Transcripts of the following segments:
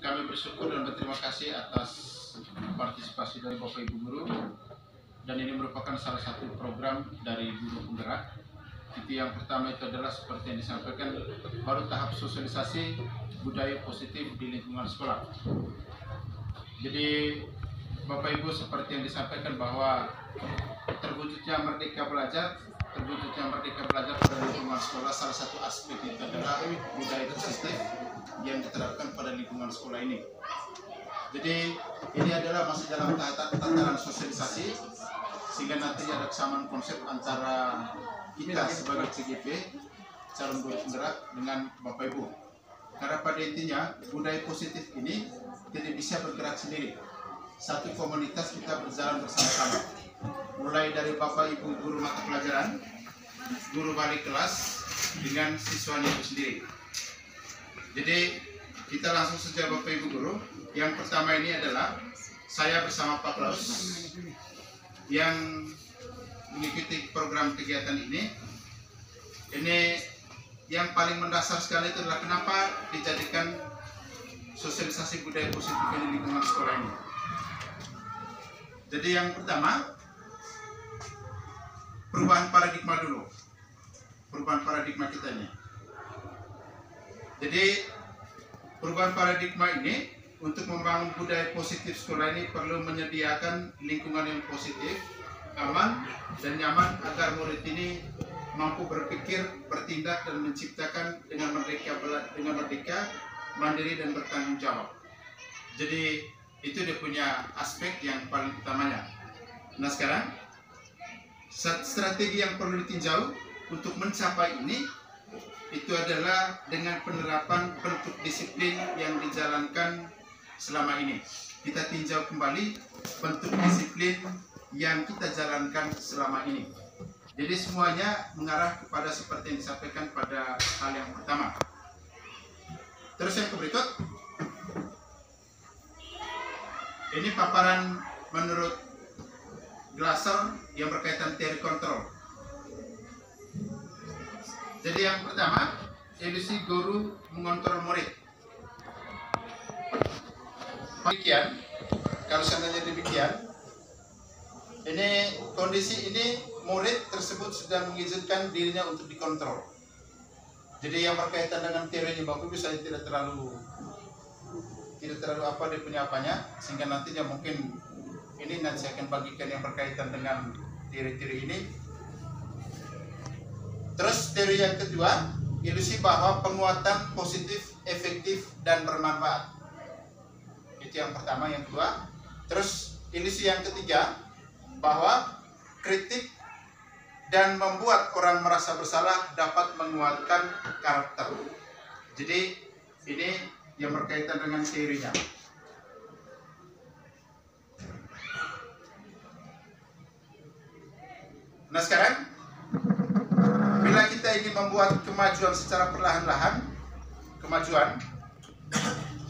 Kami bersyukur dan berterima kasih atas partisipasi dari Bapak Ibu Guru, dan ini merupakan salah satu program dari Guru Penggerak. Itu yang pertama itu adalah seperti yang disampaikan, baru tahap sosialisasi budaya positif di lingkungan sekolah. Jadi Bapak Ibu, seperti yang disampaikan bahwa terwujudnya Merdeka Belajar pada lingkungan sekolah, salah satu aspek itu adalah budaya positif yang diterapkan pada lingkungan sekolah ini. Jadi ini adalah masih dalam tataran sosialisasi, sehingga nanti ada kesamaan konsep antara kita sebagai CGP, calon guru penggerak, dengan Bapak Ibu. Karena pada intinya budaya positif ini tidak bisa bergerak sendiri. Satu komunitas kita berjalan bersama-sama. Mulai dari Bapak Ibu guru mata pelajaran, guru balik kelas, dengan siswanya itu sendiri. Jadi kita langsung saja Bapak Ibu guru. Yang pertama ini adalah saya bersama Pak Klaus yang mengikuti program kegiatan ini. Ini yang paling mendasar sekali itu adalah kenapa dijadikan sosialisasi budaya positif di lingkungan sekolah ini. Jadi yang pertama, perubahan paradigma dulu. Perubahan paradigma kita ini. Jadi perubahan paradigma ini, untuk membangun budaya positif sekolah ini perlu menyediakan lingkungan yang positif, aman, dan nyaman agar murid ini mampu berpikir, bertindak, dan menciptakan dengan merdeka, mandiri, dan bertanggung jawab. Jadi itu dia punya aspek yang paling utamanya. Nah sekarang, strategi yang perlu ditinjau untuk mencapai ini, itu adalah dengan penerapan bentuk disiplin yang dijalankan selama ini. Kita tinjau kembali bentuk disiplin yang kita jalankan selama ini. Jadi semuanya mengarah kepada seperti yang disampaikan pada hal yang pertama. Terus yang berikut, ini paparan menurut Glasser yang berkaitan teori kontrol. Jadi yang pertama, ilusi guru mengontrol murid. Demikian, kalau seandainya demikian, ini kondisi ini murid tersebut sudah mengizinkan dirinya untuk dikontrol. Jadi yang berkaitan dengan teori ini Bapak Ibu, saya tidak terlalu apa dia punya apanya, sehingga nantinya mungkin ini nanti saya akan bagikan yang berkaitan dengan teori-teori ini. Terus teori yang kedua, ilusi bahwa penguatan positif, efektif, dan bermanfaat. Itu yang pertama. Yang kedua, terus ilusi yang ketiga, bahwa kritik dan membuat orang merasa bersalah dapat menguatkan karakter. Jadi ini yang berkaitan dengan teorinya. Nah sekarang, bila kita ingin membuat kemajuan secara perlahan-lahan,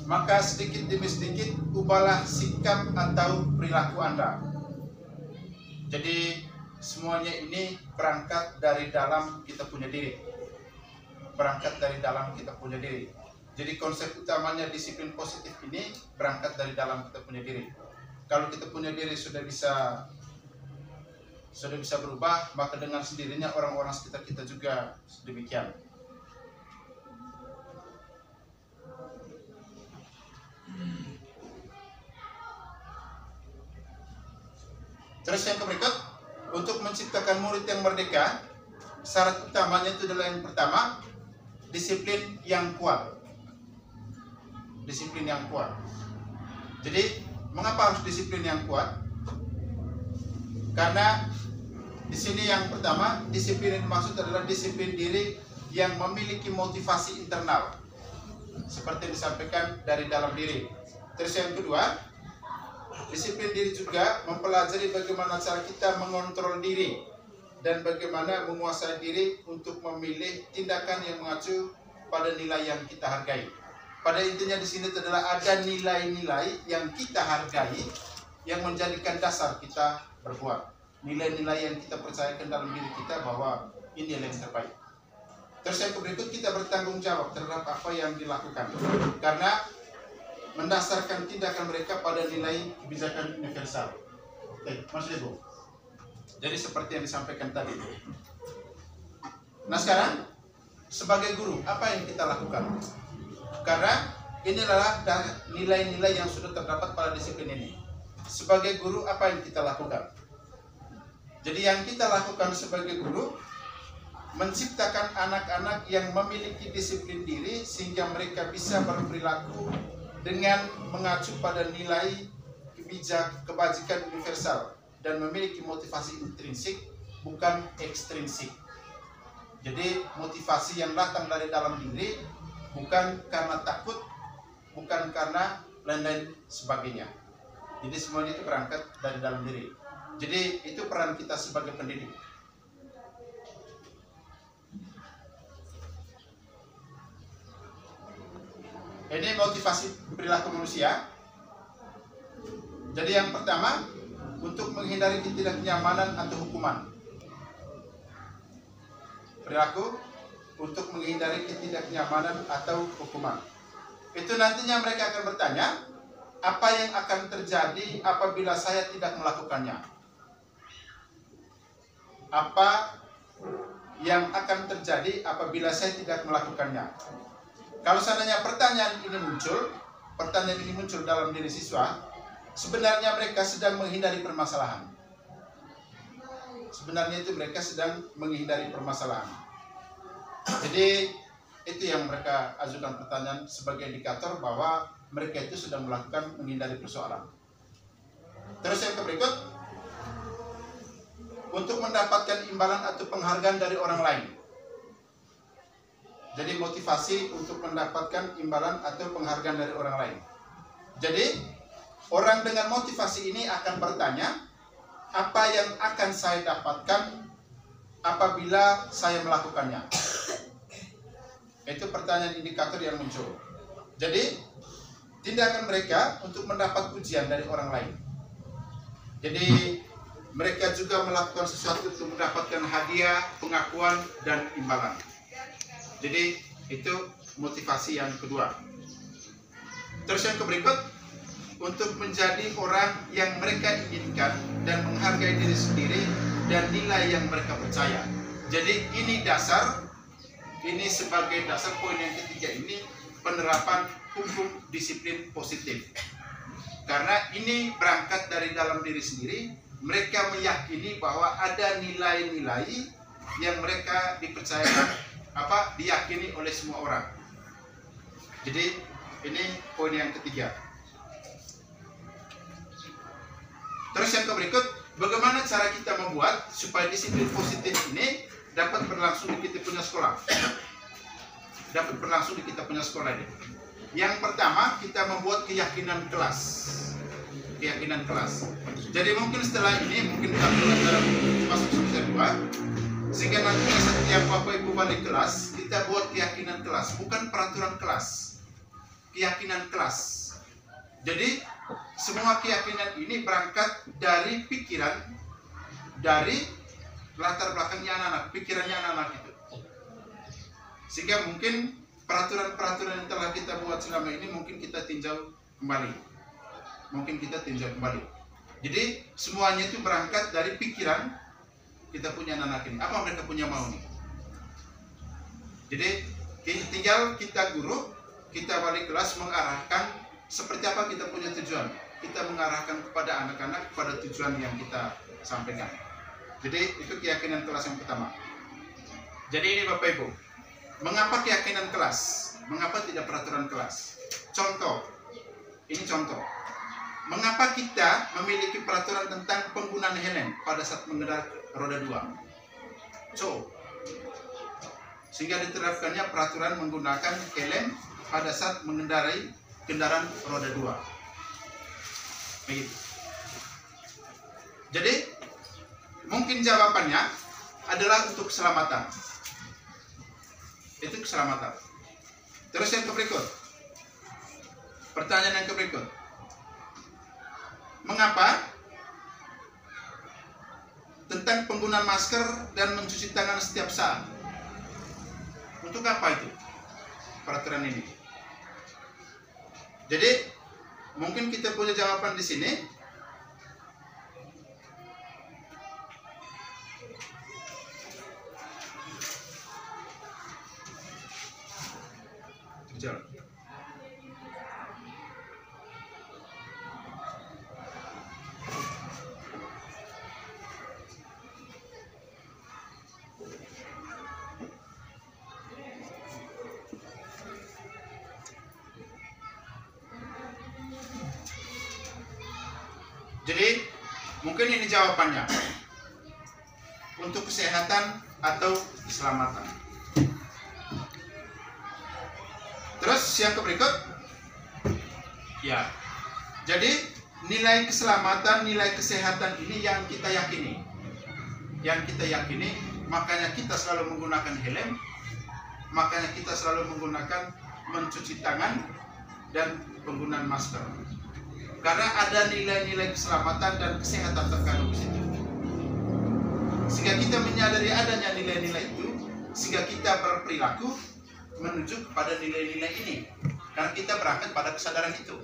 maka sedikit demi sedikit ubahlah sikap atau perilaku Anda. Jadi semuanya ini berangkat dari dalam kita punya diri. Jadi konsep utamanya disiplin positif ini berangkat dari dalam kita punya diri. Kalau kita punya diri sudah bisa berubah, maka dengan sendirinya orang-orang sekitar kita juga demikian. Terus yang berikut, untuk menciptakan murid yang merdeka, syarat utamanya itu adalah yang pertama, disiplin yang kuat. Jadi mengapa harus disiplin yang kuat? Karena di sini yang pertama, disiplin yang dimaksud adalah disiplin diri yang memiliki motivasi internal, seperti yang disampaikan dari dalam diri. Terus yang kedua, disiplin diri juga mempelajari bagaimana cara kita mengontrol diri dan bagaimana menguasai diri untuk memilih tindakan yang mengacu pada nilai yang kita hargai. Pada intinya di sini adalah ada nilai-nilai yang kita hargai yang menjadikan dasar kita berbuat. Nilai-nilai yang kita percayakan dalam diri kita bahwa ini yang terbaik. Terus yang berikut, kita bertanggung jawab terhadap apa yang dilakukan, karena mendasarkan tindakan mereka pada nilai kebijakan universal. Oke, Mas Ibu. Jadi seperti yang disampaikan tadi. Nah sekarang, sebagai guru, apa yang kita lakukan? Karena inilah nilai-nilai yang sudah terdapat pada disiplin ini. Sebagai guru, apa yang kita lakukan? Jadi yang kita lakukan sebagai guru, menciptakan anak-anak yang memiliki disiplin diri sehingga mereka bisa berperilaku dengan mengacu pada nilai kebajikan universal dan memiliki motivasi intrinsik bukan ekstrinsik. Jadi motivasi yang datang dari dalam diri, bukan karena takut, bukan karena lain-lain sebagainya. Jadi semuanya itu berangkat dari dalam diri. Jadi itu peran kita sebagai pendidik. Ini motivasi perilaku manusia. Jadi yang pertama, untuk menghindari ketidaknyamanan atau hukuman. Perilaku untuk menghindari ketidaknyamanan atau hukuman. Itu nantinya mereka akan bertanya, apa yang akan terjadi apabila saya tidak melakukannya? Apa yang akan terjadi apabila saya tidak melakukannya? Kalau seandainya pertanyaan ini muncul dalam diri siswa, sebenarnya mereka sedang menghindari permasalahan. Sebenarnya itu mereka sedang menghindari permasalahan. Jadi itu yang mereka ajukan pertanyaan sebagai indikator bahwa mereka itu sedang melakukan menghindari persoalan. Terus yang berikut, untuk mendapatkan imbalan atau penghargaan dari orang lain. Jadi motivasi untuk mendapatkan imbalan atau penghargaan dari orang lain. Jadi orang dengan motivasi ini akan bertanya, apa yang akan saya dapatkan apabila saya melakukannya? Itu pertanyaan indikator yang muncul. Jadi tindakan mereka untuk mendapat pujian dari orang lain. Jadi mereka juga melakukan sesuatu untuk mendapatkan hadiah, pengakuan, dan imbalan. Jadi itu motivasi yang kedua. Terus yang berikut, untuk menjadi orang yang mereka inginkan dan menghargai diri sendiri dan nilai yang mereka percaya. Jadi ini sebagai dasar poin yang ketiga ini, penerapan hukum disiplin positif. Karena ini berangkat dari dalam diri sendiri, mereka meyakini bahwa ada nilai-nilai yang mereka dipercayakan, diyakini oleh semua orang. Jadi ini poin yang ketiga. Terus yang berikut, bagaimana cara kita membuat supaya disiplin positif ini dapat berlangsung di kita punya sekolah? Dapat berlangsung di kita punya sekolah ini. Yang pertama, kita membuat keyakinan kelas. Keyakinan kelas. Jadi mungkin setelah ini, mungkin kita belajar masuk semester 2, sehingga nanti setiap Bapak Ibu balik kelas, kita buat keyakinan kelas, bukan peraturan kelas. Keyakinan kelas. Jadi semua keyakinan ini berangkat dari pikiran, dari latar belakangnya anak-anak, pikirannya anak-anak itu. Sehingga mungkin peraturan-peraturan yang telah kita buat selama ini mungkin kita tinjau kembali. Jadi semuanya itu berangkat dari pikiran kita punya anak-anak ini. Apa mereka punya mau nih? Jadi tinggal kita guru, kita balik kelas mengarahkan seperti apa kita punya tujuan. Kita mengarahkan kepada anak-anak pada tujuan yang kita sampaikan. Jadi itu keyakinan kelas yang pertama. Jadi ini Bapak Ibu, mengapa keyakinan kelas? Mengapa tidak peraturan kelas? Contoh, ini contoh. Mengapa kita memiliki peraturan tentang penggunaan helm pada saat mengendarai roda 2? Sehingga diterapkannya peraturan menggunakan helm pada saat mengendarai kendaraan roda 2. Begitu. Jadi mungkin jawabannya adalah untuk keselamatan. Itu keselamatan. Terus yang berikut. Pertanyaan yang berikut. Mengapa tentang penggunaan masker dan mencuci tangan setiap saat? Untuk apa itu peraturan ini? Jadi mungkin kita punya jawaban di sini. Jalan. Jadi mungkin ini jawabannya untuk kesehatan atau keselamatan. Terus yang berikut, ya. Jadi nilai keselamatan, nilai kesehatan ini yang kita yakini, makanya kita selalu menggunakan helm, makanya kita selalu menggunakan mencuci tangan dan penggunaan masker. Karena ada nilai-nilai keselamatan dan kesehatan terkandung di situ. Sehingga kita menyadari adanya nilai-nilai itu, sehingga kita berperilaku menuju kepada nilai-nilai ini. Karena kita berangkat pada kesadaran itu.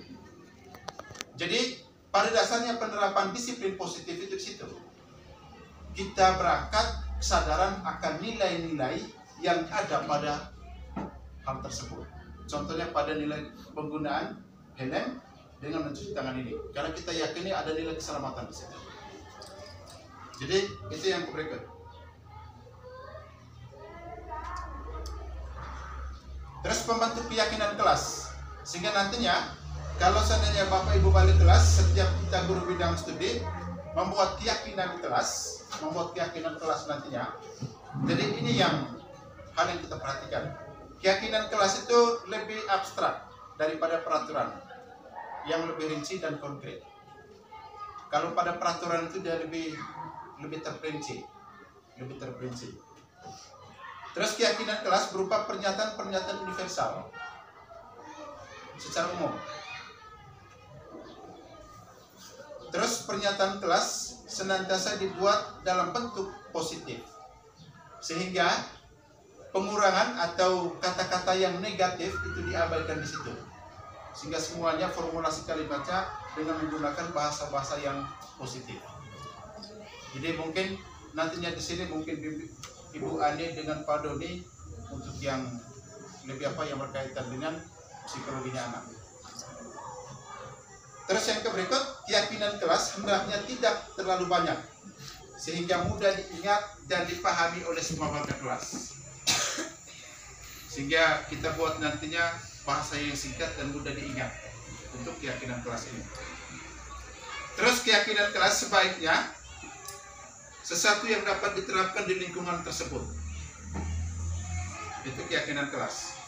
Jadi pada dasarnya penerapan disiplin positif itu di situ. Kita berangkat kesadaran akan nilai-nilai yang ada pada hal tersebut. Contohnya pada nilai penggunaan helm dengan mencuci tangan ini, karena kita yakini ada nilai keselamatan di situ. Jadi itu yang berikut. Terus pembentuk keyakinan kelas, sehingga nantinya kalau seandainya Bapak Ibu balik kelas, setiap kita guru bidang studi membuat keyakinan kelas nantinya. Jadi ini yang hal yang kita perhatikan. Keyakinan kelas itu lebih abstrak daripada peraturan, yang lebih rinci dan konkret. Kalau pada peraturan itu dia lebih terperinci. Terus keyakinan kelas berupa pernyataan universal secara umum. Terus pernyataan kelas senantiasa dibuat dalam bentuk positif, sehingga pengurangan atau kata-kata yang negatif itu diabaikan di situ. Sehingga semuanya formulasi kalimatnya dengan menggunakan bahasa-bahasa yang positif. Jadi mungkin nantinya di sini mungkin Ibu Ani dengan Pak Doni untuk yang lebih yang berkaitan dengan psikologinya anak. Terus yang berikut, keyakinan kelas hendaknya tidak terlalu banyak sehingga mudah diingat dan dipahami oleh semua warga kelas. Sehingga kita buat nantinya bahasa yang singkat dan mudah diingat untuk keyakinan kelas ini. Terus keyakinan kelas sebaiknya sesuatu yang dapat diterapkan di lingkungan tersebut. Itu keyakinan kelas.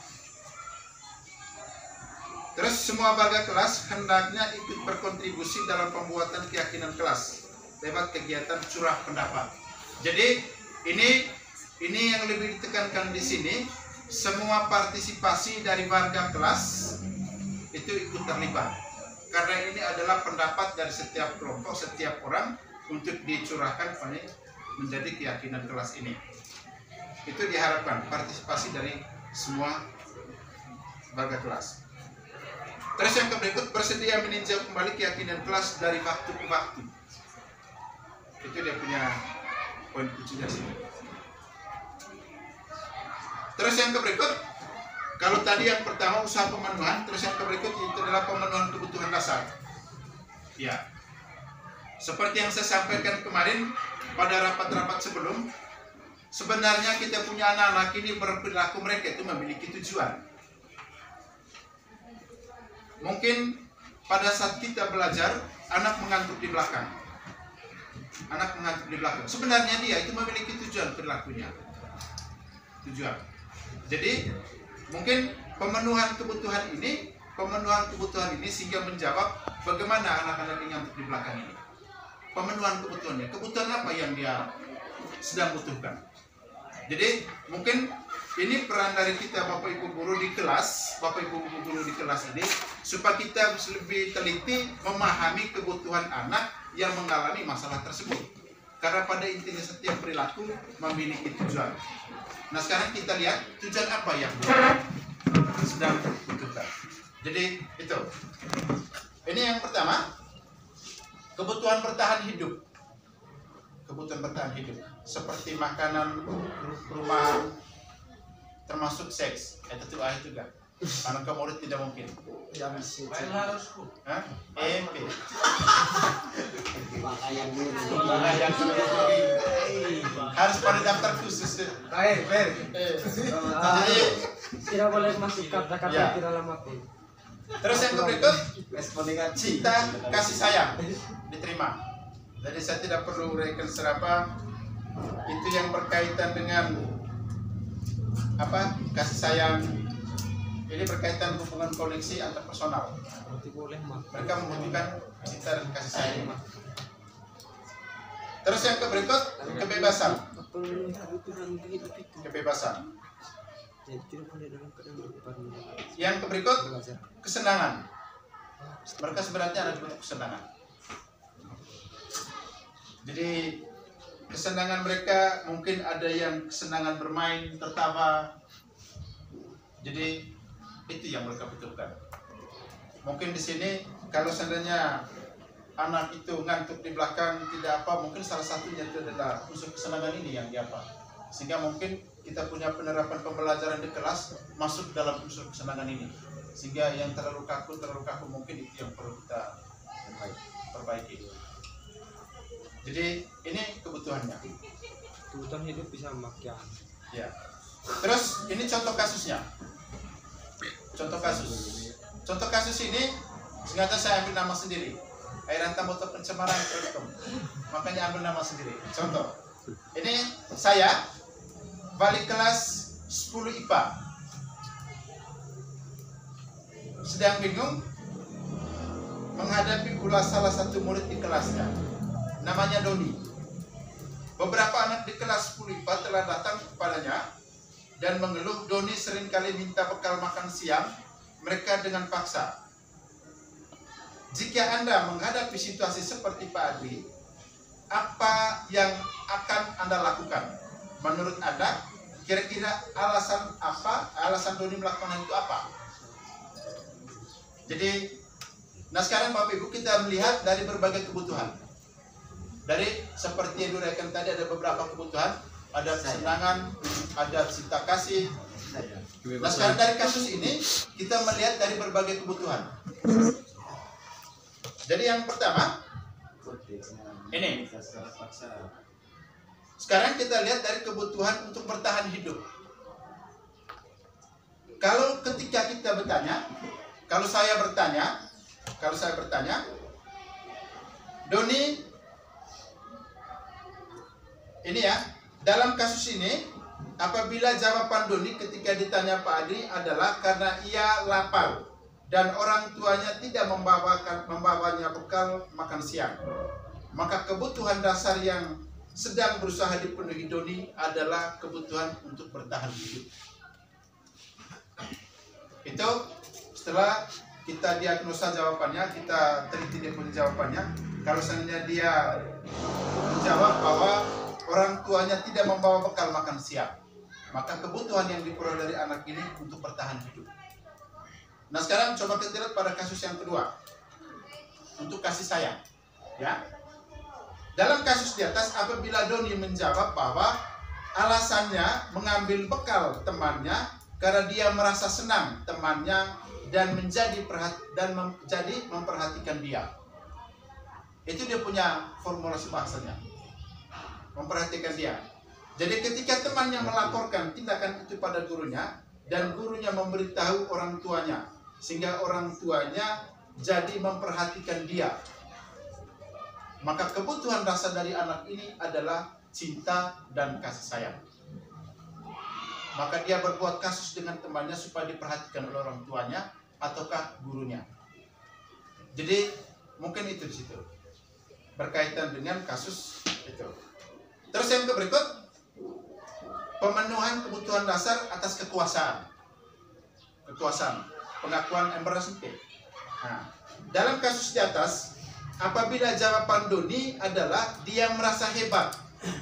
Terus semua warga kelas hendaknya ikut berkontribusi dalam pembuatan keyakinan kelas lewat kegiatan curah pendapat. Jadi ini yang lebih ditekankan di sini. Semua partisipasi dari warga kelas itu ikut terlibat, karena ini adalah pendapat dari setiap kelompok, setiap orang untuk dicurahkan menjadi keyakinan kelas ini. Itu diharapkan partisipasi dari semua warga kelas. Terus yang berikut, bersedia meninjau kembali keyakinan kelas dari waktu ke waktu. Itu dia punya poin kuncinya sini. Terus yang berikut, kalau tadi yang pertama usaha pemenuhan, terus yang berikut itu adalah pemenuhan kebutuhan dasar. Ya, seperti yang saya sampaikan kemarin pada rapat-rapat sebelum, sebenarnya kita punya anak-anak ini berperilaku mereka itu memiliki tujuan. Mungkin pada saat kita belajar, anak mengantuk di belakang. Sebenarnya dia itu memiliki tujuan perilakunya. Jadi mungkin pemenuhan kebutuhan ini sehingga menjawab bagaimana anak-anak yang ngantuk di belakang ini. Pemenuhan kebutuhan apa yang dia sedang butuhkan. Jadi mungkin ini peran dari kita Bapak Ibu guru di kelas, ini supaya kita lebih teliti memahami kebutuhan anak yang mengalami masalah tersebut. Karena pada intinya setiap perilaku memiliki tujuan. Nah sekarang kita lihat tujuan apa yang sedang dibutuhkan. Jadi itu. Ini yang pertama, kebutuhan bertahan hidup. Kebutuhan bertahan hidup seperti makanan, rumah, termasuk seks. Itu juga. Anak kamu tidak mungkin. Hah? MP. Harus pada daftar khusus. Jadi tidak boleh masuk kata-kata tidak lama pun. Terus yang berikut, cinta kasih sayang diterima. Jadi saya tidak perlu uraikan serapa. Itu yang berkaitan dengan apa? Kasih sayang. Ini berkaitan hubungan koneksi antar personal. Mereka membutuhkan cinta dan kasih sayang. Terus yang berikut, kebebasan. Kebebasan. Yang berikut, kesenangan. Mereka sebenarnya ada bentuk kesenangan. Jadi kesenangan mereka mungkin ada yang kesenangan bermain, tertawa. Jadi itu yang mereka butuhkan. Mungkin di sini kalau seandainya anak itu ngantuk di belakang tidak apa, mungkin salah satunya itu adalah unsur kesenangan ini yang diapa. Sehingga mungkin kita punya penerapan pembelajaran di kelas masuk dalam unsur kesenangan ini. Sehingga yang terlalu kaku mungkin itu yang perlu kita perbaiki. Jadi ini kebutuhannya. Kebutuhan hidup bisa makan. Ya. Terus ini contoh kasusnya. Contoh kasus ini sengaja saya ambil nama sendiri. Airanta Motor Pencemaran Telekom. Makanya ambil nama sendiri. Contoh. Ini saya balik kelas 10 IPA. Sedang bingung menghadapi pula salah satu murid di kelasnya. Namanya Doni. Beberapa anak di kelas 10 IPA telah datang kepadanya dan mengeluh Doni seringkali minta bekal makan siang mereka dengan paksa. Jika Anda menghadapi situasi seperti Pak Adri, apa yang akan Anda lakukan? Menurut Anda, kira-kira alasan apa? Alasan Doni melakukan itu apa? Jadi, nah sekarang Bapak Ibu kita melihat dari berbagai kebutuhan. Dari seperti yang diuraikan tadi ada beberapa kebutuhan. Ada kesenangan, ada cinta kasih. Nah sekarang dari kasus ini kita melihat dari berbagai kebutuhan. Jadi yang pertama ini. Sekarang kita lihat dari kebutuhan untuk bertahan hidup. Kalau ketika kita bertanya, kalau saya bertanya, Doni, ini ya. Dalam kasus ini, apabila jawaban Doni ketika ditanya Pak Adri adalah karena ia lapar dan orang tuanya tidak membawanya bekal makan siang, maka kebutuhan dasar yang sedang berusaha dipenuhi Doni adalah kebutuhan untuk bertahan hidup. Itu setelah kita diagnosa jawabannya, kita teliti dia punya jawabannya. Kalau seandainya dia menjawab bahwa orang tuanya tidak membawa bekal makan siang, maka kebutuhan yang diperoleh dari anak ini untuk bertahan hidup. Nah sekarang coba kita lihat pada kasus yang kedua, untuk kasih sayang. Ya, dalam kasus di atas, apabila Doni menjawab bahwa alasannya mengambil bekal temannya karena dia merasa senang temannya dan menjadi memperhatikan dia, itu dia punya formulasi bahasanya. Memperhatikan dia. Jadi ketika temannya melaporkan tindakan itu pada gurunya dan gurunya memberitahu orang tuanya, sehingga orang tuanya jadi memperhatikan dia, maka kebutuhan dasar dari anak ini adalah cinta dan kasih sayang. Maka dia berbuat kasus dengan temannya supaya diperhatikan oleh orang tuanya ataukah gurunya. Jadi mungkin itu di situ berkaitan dengan kasus itu. Terus yang berikut, pemenuhan kebutuhan dasar atas kekuasaan, pengakuan embarrassment. Nah, dalam kasus di atas, apabila jawaban Doni adalah dia merasa hebat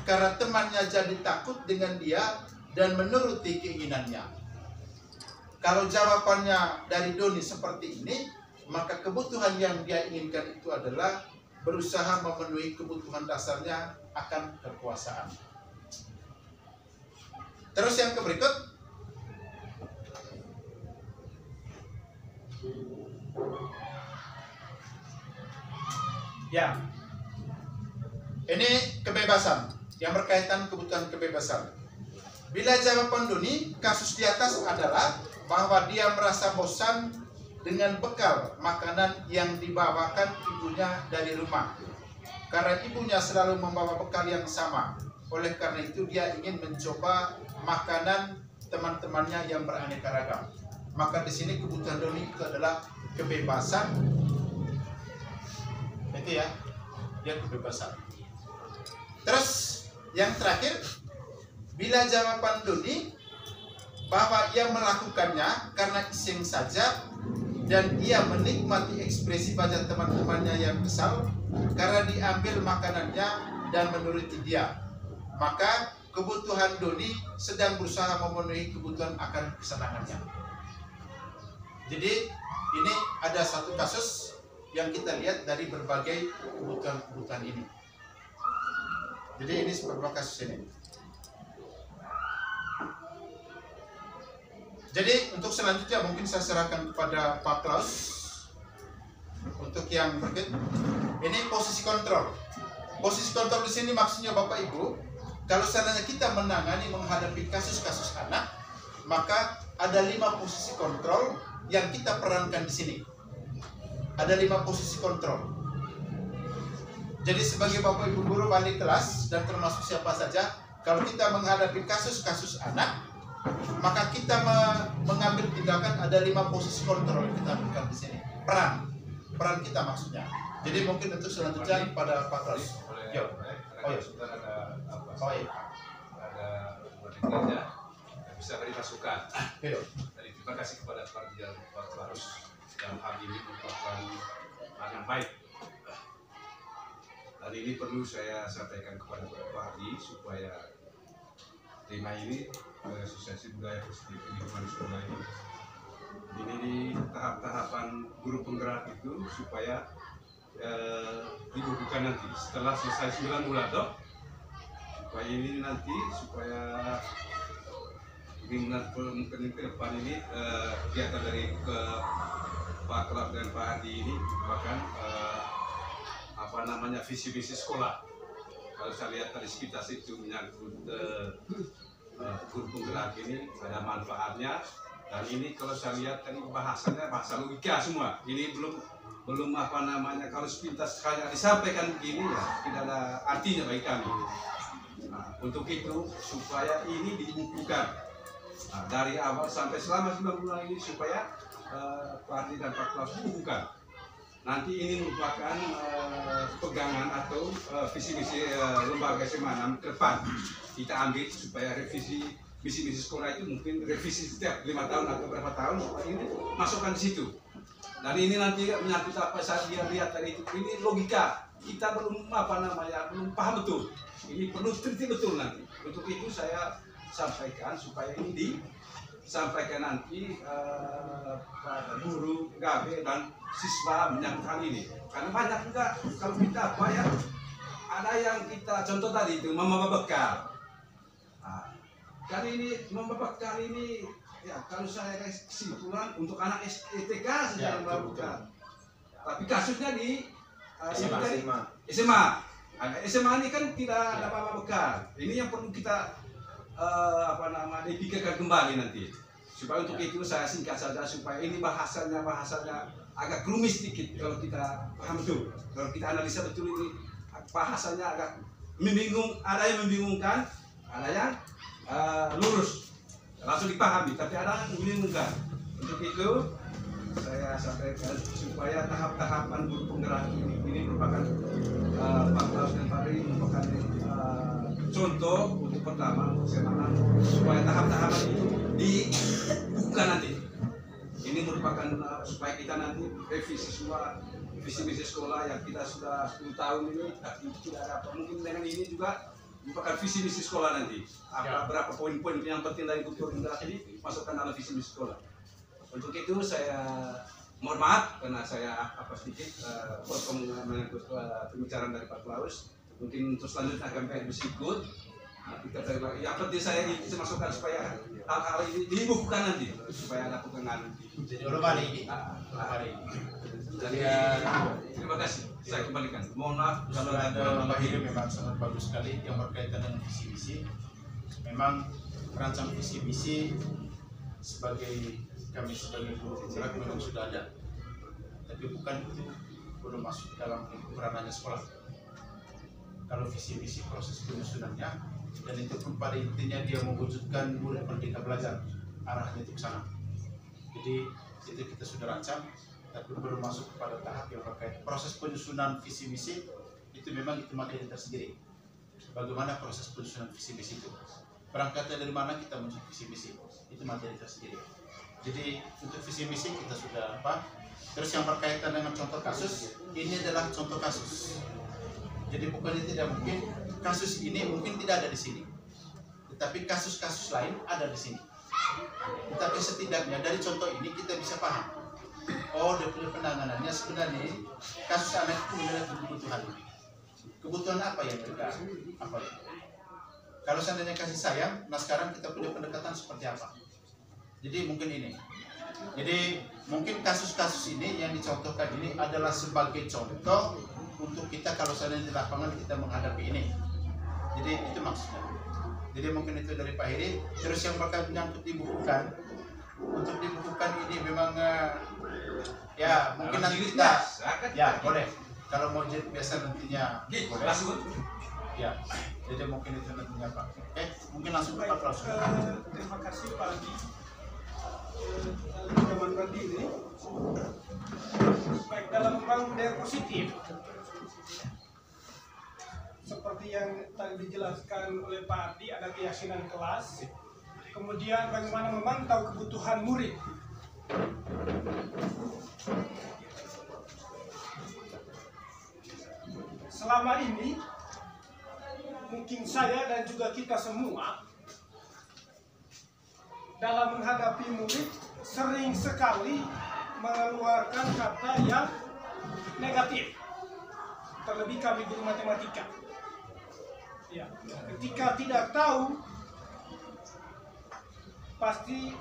karena temannya jadi takut dengan dia dan menuruti keinginannya. Kalau jawabannya dari Doni seperti ini, maka kebutuhan yang dia inginkan itu adalah berusaha memenuhi kebutuhan dasarnya akan kekuasaan. Terus yang berikut, ya, ini kebebasan yang berkaitan kebutuhan kebebasan. Bila jawaban Doni kasus di atas adalah bahwa dia merasa bosan dengan bekal makanan yang dibawakan ibunya dari rumah, karena ibunya selalu membawa bekal yang sama. Oleh karena itu dia ingin mencoba makanan teman-temannya yang beraneka ragam. Maka di sini kebutuhan Doni itu adalah kebebasan. Itu ya, dia kebebasan. Terus yang terakhir, bila jawaban Doni bahwa ia melakukannya karena iseng saja dan ia menikmati ekspresi wajah teman-temannya yang kesal karena diambil makanannya dan menuruti dia, maka kebutuhan Doni sedang berusaha memenuhi kebutuhan akan kesenangannya. Jadi ini ada satu kasus yang kita lihat dari berbagai kebutuhan-kebutuhan ini. Jadi ini beberapa kasus ini. Jadi untuk selanjutnya mungkin saya serahkan kepada Pak Klaus untuk yang berikut. Ini posisi kontrol. Posisi kontrol di sini maksudnya Bapak Ibu, kalau seandainya kita menghadapi kasus-kasus anak, maka ada 5 posisi kontrol yang kita perankan di sini. Ada 5 posisi kontrol. Jadi sebagai Bapak Ibu guru wali kelas dan termasuk siapa saja, kalau kita menghadapi kasus-kasus anak, maka kita mengambil tindakan, ada 5 posisi kontrol yang kita berikan di sini. Peran kita maksudnya. Jadi mungkin untuk selanjutnya pada Pak Klaus. Ada bisa beri masukan. Jadi terima kasih kepada Pak Klaus yang hari ini merupakan hal yang baik. Hari ini perlu saya sampaikan kepada Pak Hardi supaya tema ini asosiasi budaya positif lingkungan sekolah ini di tahap-tahapan guru penggerak itu supaya dibukukan nanti setelah selesai 9 bulan toh, supaya ini nanti supaya mungkin ke depan ini kegiatan dari ke Pak Klaus dan Pak Hardi ini bahkan visi-visi sekolah. Kalau saya lihat tadi sekitar itu menyangkut guru penggerak ini ada manfaatnya, dan ini kalau saya lihat tadi bahasanya bahasa logika semua. Ini belum kalau sepintas sekali disampaikan begini ya tidak ada artinya bagi kami. Nah, untuk itu supaya ini dibukukan dari awal sampai selama 9 bulan ini supaya Pak Hardi dan Pak Klaus dibukukan. Nanti ini merupakan pegangan atau visi-misi lembaga SMA ke depan kita ambil supaya revisi misi-misi sekolah itu mungkin revisi setiap 5 tahun atau berapa tahun ini masukkan di situ. Dan ini nanti menyangkut apa saya lihat tadi itu, ini logika kita belum belum paham betul. Ini perlu teliti betul nanti. Untuk itu saya sampaikan supaya ini disampaikan nanti pada guru, gabe dan siswa menyangkut hal ini. Karena banyak juga kalau kita ada yang kita contoh tadi itu membawa bekal. Kan ini membawa bekal ini ya kalau saya kesimpulan untuk anak STK saja membawa bekal. Tapi kasusnya di SMA. SMA ini kan tidak ada bawa bekal. Ini yang perlu kita dipikirkan kembali nanti. Supaya untuk itu saya singkat saja supaya ini bahasanya agak rumit sedikit kalau kita paham betul. Kalau kita analisa betul ini bahasanya agak membingung, ada yang membingungkan, ada yang lurus langsung dipahami, tapi ada yang membingungkan. Untuk itu saya sampaikan supaya tahap-tahapan guru penggerak ini merupakan Pak Klaus dan Pak Hardi merupakan contoh untuk pertama supaya tahap-tahapan itu dibuka nanti. Ini merupakan supaya kita nanti revisi semua visi misi sekolah yang kita sudah 10 tahun ini, tapi tidak ada apa. Mungkin dengan ini juga merupakan visi misi sekolah nanti. Berapa poin-poin yang penting dari kultur penggerak ini masukkan dalam visi misi sekolah. Untuk itu saya mohon maaf karena saya sedikit potong mengikut pembicaraan dari Pak Klaus. Mungkin untuk selanjutnya akan berikut. Yang penting saya bisa masukkan supaya hal-hal ini dibukukan nanti supaya ada pegangan. Jadi hari ini. Jadi terima kasih. Saya kembalikan. Mohon maaf kalau Sudah ada ada tambah Pak memang sangat bagus sekali yang berkaitan dengan visi misi. Memang perancang visi misi kami sebagai guru penggerak memang sudah ada, tapi bukan itu belum masuk dalam ranahnya sekolah. Kalau visi misi proses penyusunannya, dan itu pun pada intinya dia mewujudkan murid merdeka belajar, arahnya itu ke sana. Jadi itu kita sudah rancang, tapi belum masuk pada tahap yang terkait proses penyusunan visi misi. Itu memang itu materi tersendiri. Bagaimana proses penyusunan visi misi itu? Berangkatnya dari mana kita menyusun visi misi? Itu materi tersendiri. Jadi untuk visi misi kita sudah apa? Terus yang berkaitan dengan contoh kasus, ini adalah contoh kasus. Jadi bukannya tidak mungkin kasus ini mungkin tidak ada di sini, tetapi kasus-kasus lain ada di sini. Tetapi setidaknya dari contoh ini kita bisa paham. Oh, dia punya penanganannya sebenarnya kasus anak itu memiliki kebutuhan. Kebutuhan apa yang mereka apa ya? Kalau seandainya kasih sayang, nah sekarang kita punya pendekatan seperti apa? Jadi mungkin ini. Jadi mungkin kasus-kasus ini yang dicontohkan ini adalah sebagai contoh untuk kita kalau seandainya di lapangan kita menghadapi ini. Jadi itu maksudnya. Jadi mungkin itu dari Pak Heri. Terus yang bakal menyangkut dibukukan, untuk dibukukan ini memang ya mungkin nanti kita ya boleh. Kalau mau jadi biasa nantinya boleh. Ya, jadi mungkin itu nantinya Pak. Mungkin langsung ke Pak Klaus. Terima kasih Pak Adi. Zaman tadi ini, baik dalam membangun budaya positif, seperti yang tadi dijelaskan oleh Pak Adi, ada keyakinan kelas, kemudian bagaimana memantau kebutuhan murid. Selama ini, mungkin saya dan juga kita semua dalam menghadapi murid sering sekali mengeluarkan kata yang negatif, terlebih kami guru matematika. Ya, ketika tidak tahu, pasti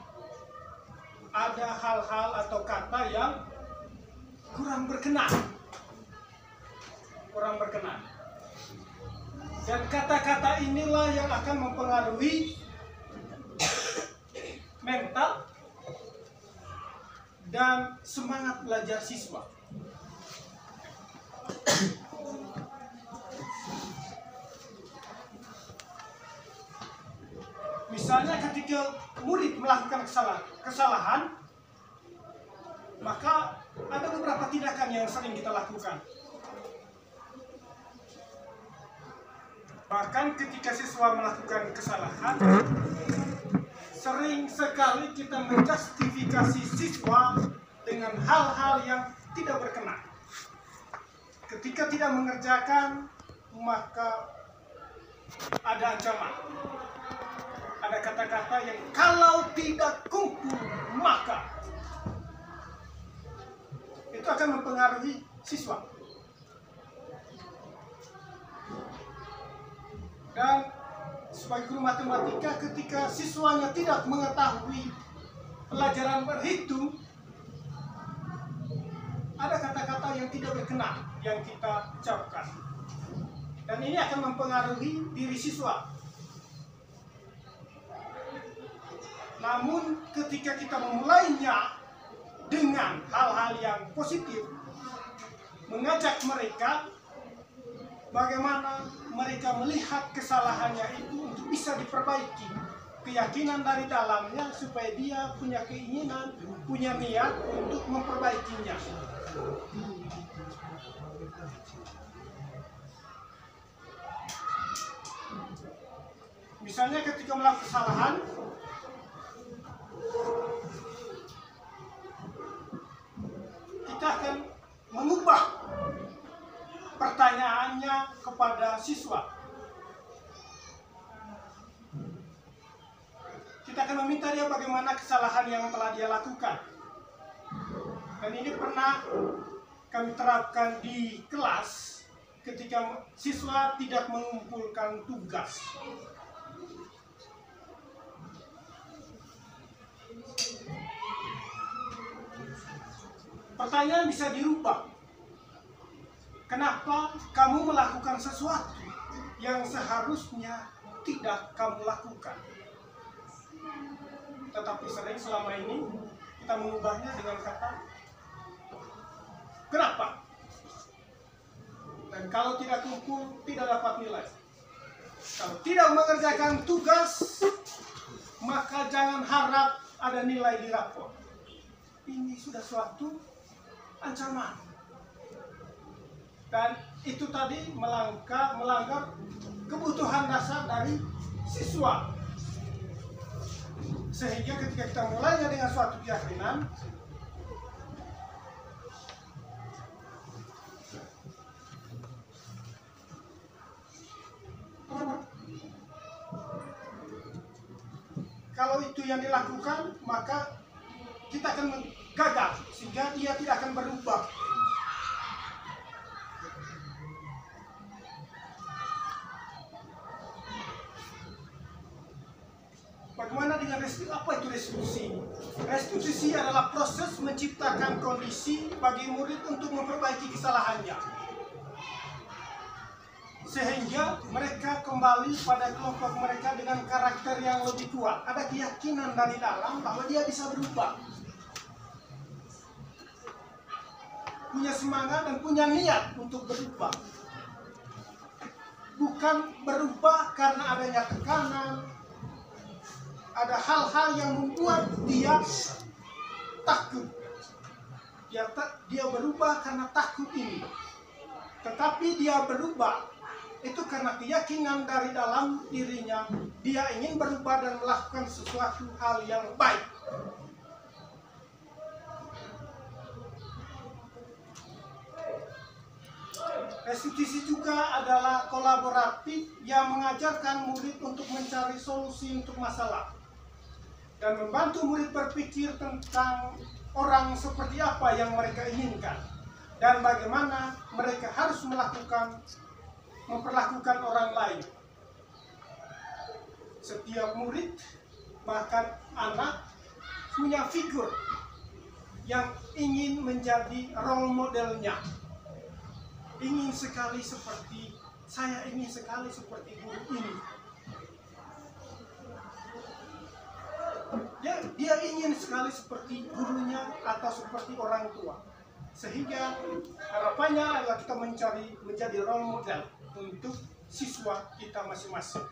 ada hal-hal atau kata yang kurang berkenan. Dan kata-kata inilah yang akan mempengaruhi mental dan semangat belajar siswa. Misalnya ketika murid melakukan kesalahan, maka ada beberapa tindakan yang sering kita lakukan. Bahkan ketika siswa melakukan kesalahan, sering sekali kita menjustifikasi siswa dengan hal-hal yang tidak berkenan. Ketika tidak mengerjakan, maka ada ancaman. Ada kata-kata yang kalau tidak kumpul, maka itu akan mempengaruhi siswa. Dan sebagai guru matematika, ketika siswanya tidak mengetahui pelajaran berhitung, ada kata-kata yang tidak berkenan yang kita ucapkan. Dan ini akan mempengaruhi diri siswa. Namun ketika kita memulainya dengan hal-hal yang positif, mengajak mereka bagaimana mereka melihat kesalahannya itu untuk bisa diperbaiki, keyakinan dari dalamnya supaya dia punya keinginan, punya niat untuk memperbaikinya. Misalnya ketika melakukan kesalahan, kita akan mengubah pertanyaannya kepada siswa. Kita akan meminta dia bagaimana kesalahan yang telah dia lakukan. Dan ini pernah kami terapkan di kelas ketika siswa tidak mengumpulkan tugas. Pertanyaan bisa dirubah. Kenapa kamu melakukan sesuatu yang seharusnya tidak kamu lakukan? Tetapi sering selama ini kita mengubahnya dengan kata kenapa? Dan kalau tidak kumpul, tidak dapat nilai. Kalau tidak mengerjakan tugas, maka jangan harap ada nilai di rapor. Ini sudah suatu ancaman. Dan itu tadi melanggar kebutuhan dasar dari siswa. Sehingga ketika kita mulainya dengan suatu keyakinan, kalau itu yang dilakukan, maka kita akan gagal, sehingga dia tidak akan berubah. Bagaimana dengan restitusi? Apa itu restitusi? Restitusi adalah proses menciptakan kondisi bagi murid untuk memperbaiki kesalahannya, sehingga mereka kembali pada kelompok mereka dengan karakter yang lebih kuat. Ada keyakinan dari dalam bahwa dia bisa berubah, punya semangat dan punya niat untuk berubah. Bukan berubah karena adanya tekanan, ada hal-hal yang membuat dia takut. Dia berubah karena takut ini. Tetapi dia berubah itu karena keyakinan dari dalam dirinya. Dia ingin berubah dan melakukan sesuatu hal yang baik. Restitusi juga adalah kolaboratif yang mengajarkan murid untuk mencari solusi untuk masalah dan membantu murid berpikir tentang orang seperti apa yang mereka inginkan dan bagaimana mereka harus memperlakukan orang lain. Setiap murid, bahkan anak, punya figur yang ingin menjadi role modelnya. Ingin sekali seperti guru ini. Dia ingin sekali seperti gurunya atau seperti orang tua. Sehingga harapannya adalah kita menjadi role model untuk siswa kita masing-masing.